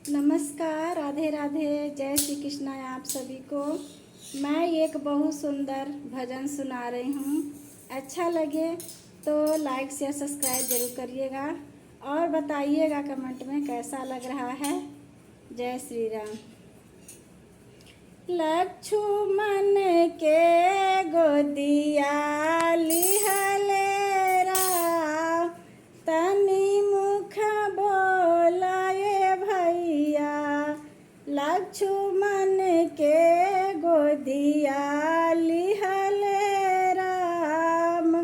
नमस्कार, राधे राधे, जय श्री कृष्ण आप सभी को। मैं एक बहुत सुंदर भजन सुना रही हूँ। अच्छा लगे तो लाइक शेयर सब्सक्राइब जरूर करिएगा और बताइएगा कमेंट में कैसा लग रहा है। जय श्री राम। लक्ष्मण के गोदिया लिहले राम, तनि मुख बोलाए भैया। लक्ष्मण के गोदिया लिहले राम,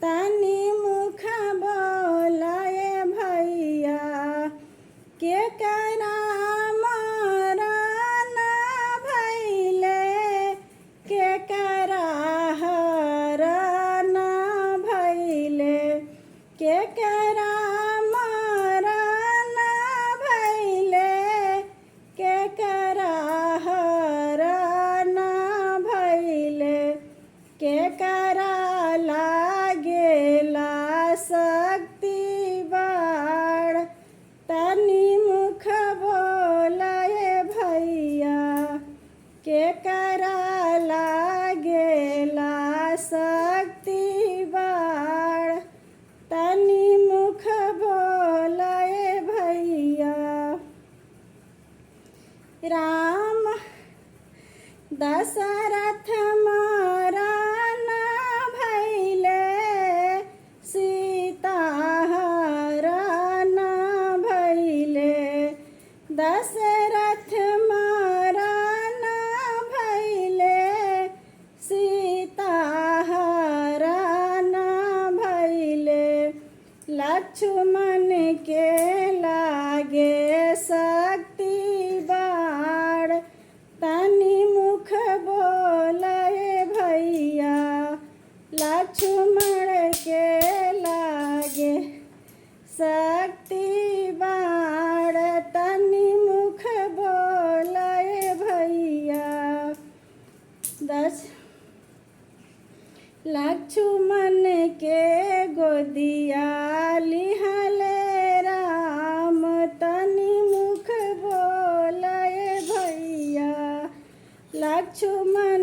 तनि मुख बोलाए भैया। के करा के करा मरण भैले, के करा हरण भैले, के करा लागेला शक्ति बाण, तनि मुख बोलाए भैया। के करा लागेला शक्ति बाण, तनि मुख बोलाए भैया। राम दशरथ मरण भैले, सीता हरण भैले। दशरथ मरण भैले, सीता हरण भैले। लक्ष्मण के लागे शक्ति बाण, तनि मुख बोलाए भैया। लक्ष्मण के लागे शक्ति बाण, तनि मुख बोलाए भैया। लक्ष्मण के गोदिया लिहले राम, तनि मुख बोलाए भैया। लक्ष्मण